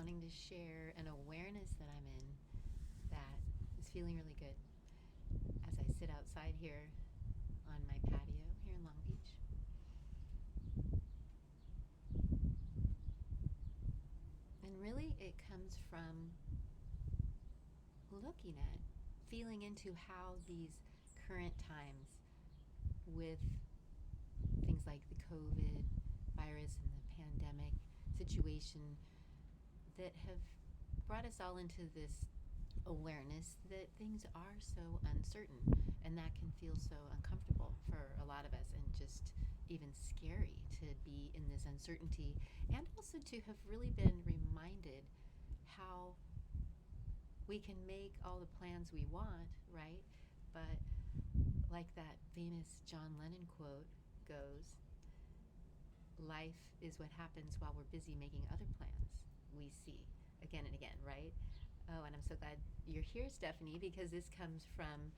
wanting to share an awareness that I'm in that is feeling really good as I sit outside here on my patio here in Long Beach. And really, it comes from looking at, feeling into how these current times with things like the COVID virus and the pandemic situation that have brought us all into this awareness that things are so uncertain, and that can feel so uncomfortable for a lot of us and just even scary to be in this uncertainty, and also to have really been reminded how we can make all the plans we want, right? But like that famous John Lennon quote goes, life is what happens while we're busy making other plans we see again and again, right? Oh, and I'm so glad you're here, Stephanie, because this comes from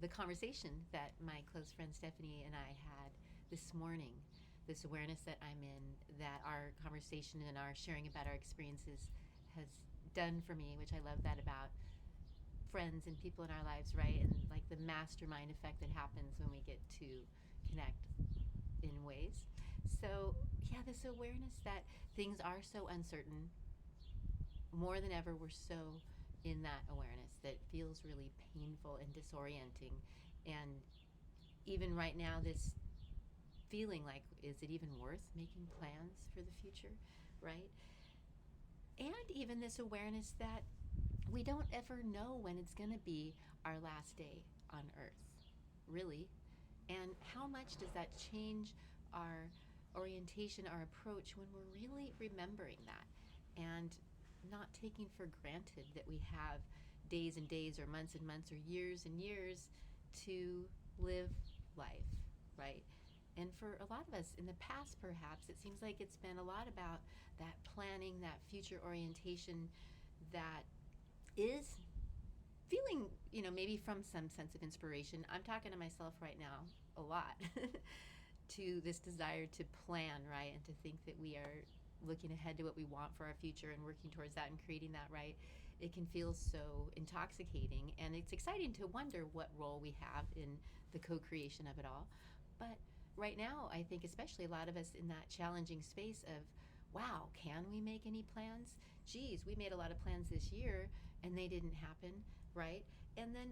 the conversation that my close friend Stephanie and I had this morning. This awareness that I'm in, that our conversation and our sharing about our experiences has done for me, which I love that about friends and people in our lives, right? And like the mastermind effect that happens when we get to connect in ways. So, yeah, this awareness that things are so uncertain, more than ever, we're so in that awareness that feels really painful and disorienting. And even right now, this feeling like, is it even worth making plans for the future, right? And even this awareness that we don't ever know when it's going to be our last day on earth, really. And how much does that change our orientation, our approach, when we're really remembering that and not taking for granted that we have days and days or months and months or years and years to live life, right? And for a lot of us in the past, perhaps, it seems like it's been a lot about that planning, that future orientation that is feeling, maybe from some sense of inspiration. I'm talking to myself right now a lot to this desire to plan, right? And to think that we are looking ahead to what we want for our future and working towards that and creating that, right? It can feel so intoxicating, and it's exciting to wonder what role we have in the co-creation of it all. But right now, I think especially a lot of us in that challenging space of, wow, can we make any plans? Geez, we made a lot of plans this year and they didn't happen, right? And then,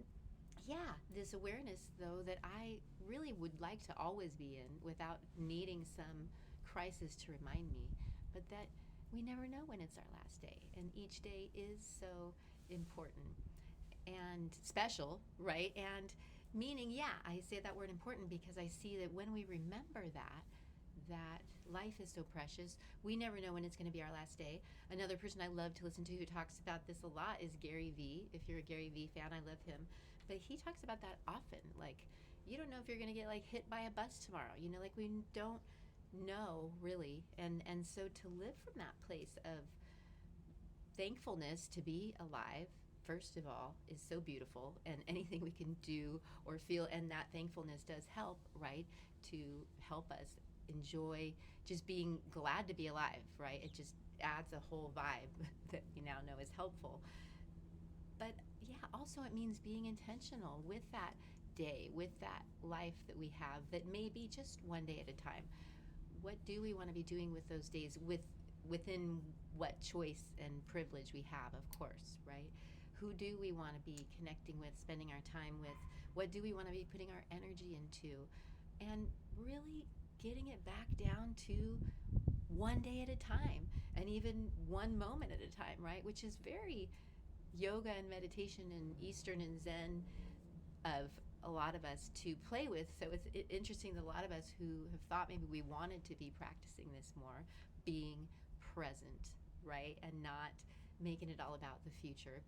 yeah, this awareness, though, that I really would like to always be in without needing some crisis to remind me, but that we never know when it's our last day. And each day is so important and special, right? And meaning, yeah, I say that word important because I see that when we remember that life is so precious. We never know when it's going to be our last day. Another person I love to listen to who talks about this a lot is Gary Vee. If you're a Gary Vee fan, I love him. But he talks about that often. Like, you don't know if you're going to get like hit by a bus tomorrow. Like we don't know really. And so to live from that place of thankfulness to be alive, first of all, is so beautiful, and anything we can do or feel, and that thankfulness does help, right, to help us enjoy just being glad to be alive, right? It just adds a whole vibe that we now know is helpful. But yeah, also it means being intentional with that day, with that life that we have that may be just one day at a time. What do we want to be doing with those days, within what choice and privilege we have, of course, right? Who do we want to be connecting with, spending our time with? What do we want to be putting our energy into? And really getting it back down to one day at a time, and even one moment at a time, right? Which is very yoga and meditation and Eastern and Zen of a lot of us to play with. So it's interesting that a lot of us who have thought maybe we wanted to be practicing this more, being present, right? And not making it all about the future.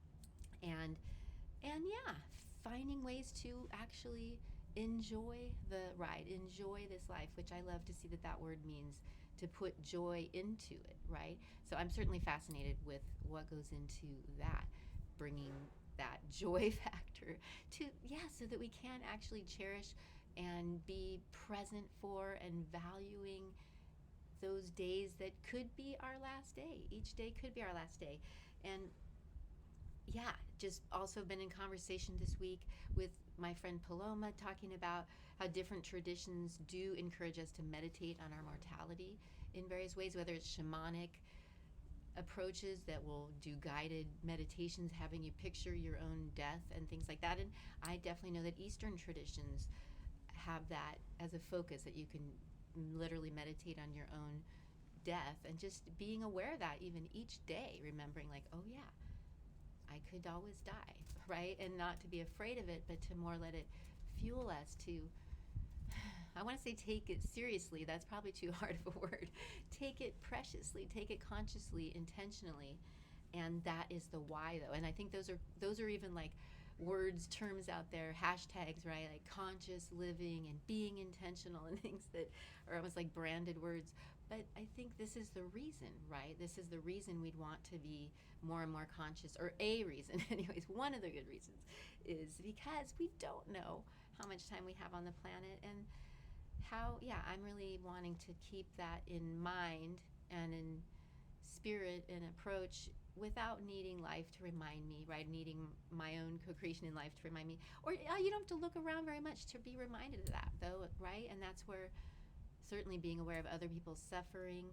And yeah, finding ways to actually enjoy the ride, enjoy this life, which I love to see that word means to put joy into it, right? So I'm certainly fascinated with what goes into that, bringing that joy factor to, yeah, so that we can actually cherish and be present for and valuing those days that could be our last day. Each day could be our last day. And yeah, just also been in conversation this week with my friend Paloma, talking about how different traditions do encourage us to meditate on our mortality in various ways, whether it's shamanic approaches that will do guided meditations, having you picture your own death and things like that. And I definitely know that Eastern traditions have that as a focus, that you can literally meditate on your own death, and just being aware of that even each day, remembering like, oh yeah, I could always die, right? And not to be afraid of it, but to more let it fuel us to, I want to say take it seriously. That's probably too hard of a word. Take it preciously, take it consciously, intentionally. And that is the why, though. And I think those are even like words, terms out there, hashtags, right? Like conscious living and being intentional and things that are almost like branded words. But I think this is the reason, right? This is the reason we'd want to be more and more conscious, or a reason, anyways, one of the good reasons is because we don't know how much time we have on the planet, and how, yeah, I'm really wanting to keep that in mind and in spirit and approach, without needing life to remind me, right? Needing my own co-creation in life to remind me. Or you don't have to look around very much to be reminded of that, though, right? And that's where certainly being aware of other people's suffering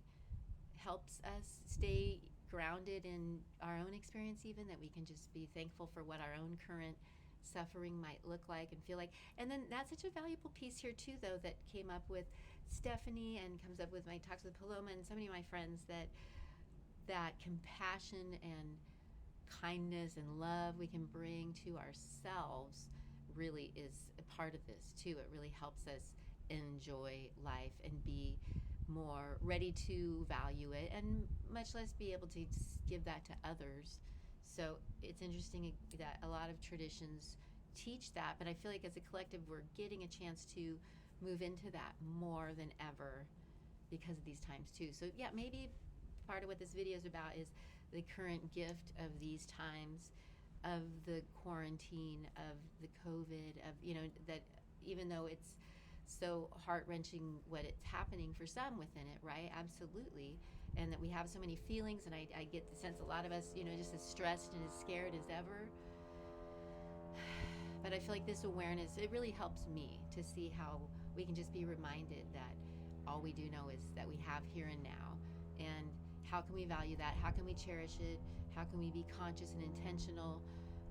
helps us stay grounded in our own experience, even, that we can just be thankful for what our own current suffering might look like and feel like. And then that's such a valuable piece here too, though, that came up with Stephanie and comes up with my talks with Paloma and so many of my friends, that compassion and kindness and love we can bring to ourselves really is a part of this too. It really helps us enjoy life and be more ready to value it, and much less be able to give that to others. So it's interesting that a lot of traditions teach that, but I feel like as a collective we're getting a chance to move into that more than ever because of these times too. So yeah, maybe part of what this video is about is the current gift of these times, of the quarantine, of the COVID, of, that even though it's so heart-wrenching what it's happening for some within it, right? Absolutely. And that we have so many feelings, and I get the sense a lot of us, just as stressed and as scared as ever. But I feel like this awareness, it really helps me to see how we can just be reminded that all we do know is that we have here and now. And how can we value that? How can we cherish it? How can we be conscious and intentional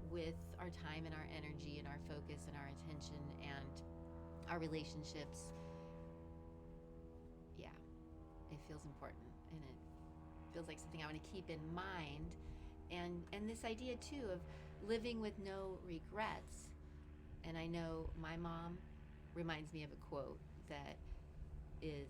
with our time and our energy and our focus and our attention and our relationships? Yeah, it feels important, and it feels like something I want to keep in mind. And this idea too of living with no regrets. And I know my mom reminds me of a quote that is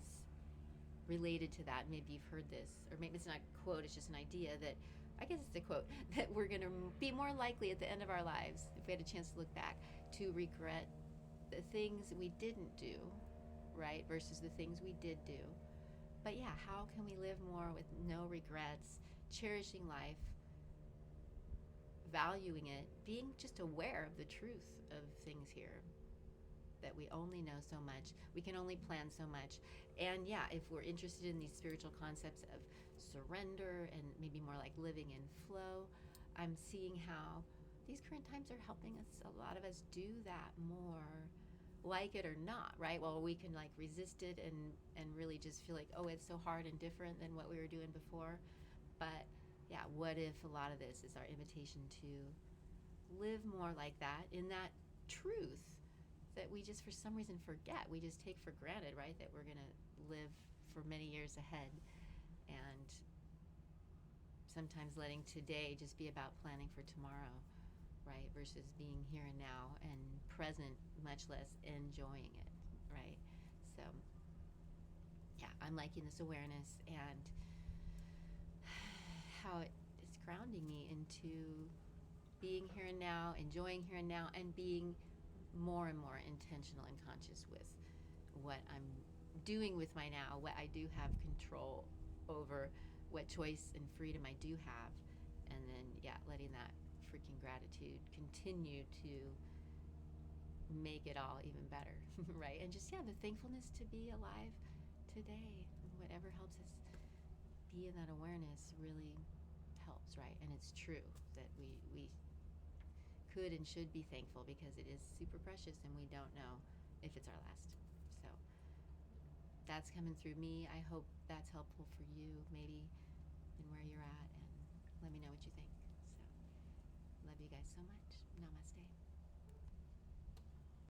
related to that. Maybe you've heard this, or maybe it's not a quote, it's just an idea that, I guess it's a quote, that we're going to be more likely at the end of our lives, if we had a chance to look back, to regret the things we didn't do, right, versus the things we did do. But yeah, how can we live more with no regrets, cherishing life, valuing it, being just aware of the truth of things here, that we only know so much, we can only plan so much. And yeah, if we're interested in these spiritual concepts of surrender and maybe more like living in flow, I'm seeing how these current times are helping us, a lot of us, do that more, like it or not, right? Well, we can like resist it and really just feel like, oh, it's so hard and different than what we were doing before. But yeah, what if a lot of this is our invitation to live more like that, in that truth that we just for some reason forget. We just take for granted, right, that we're going to live for many years ahead. And sometimes letting today just be about planning for tomorrow, right, versus being here and now and present, much less enjoying it, right? So yeah, I'm liking this awareness and how it is grounding me into being here and now, enjoying here and now, and being more and more intentional and conscious with what I'm doing with my now, what I do have control over, what choice and freedom I do have. And then, yeah, letting that freaking gratitude continue to make it all even better, right? And just, yeah, the thankfulness to be alive today, whatever helps us be in that awareness really helps, right? And it's true that we could and should be thankful because it is super precious and we don't know if it's our last. So that's coming through me. I hope that's helpful for you, maybe in where you're at, and let me know what you think. So love you guys so much. Namaste.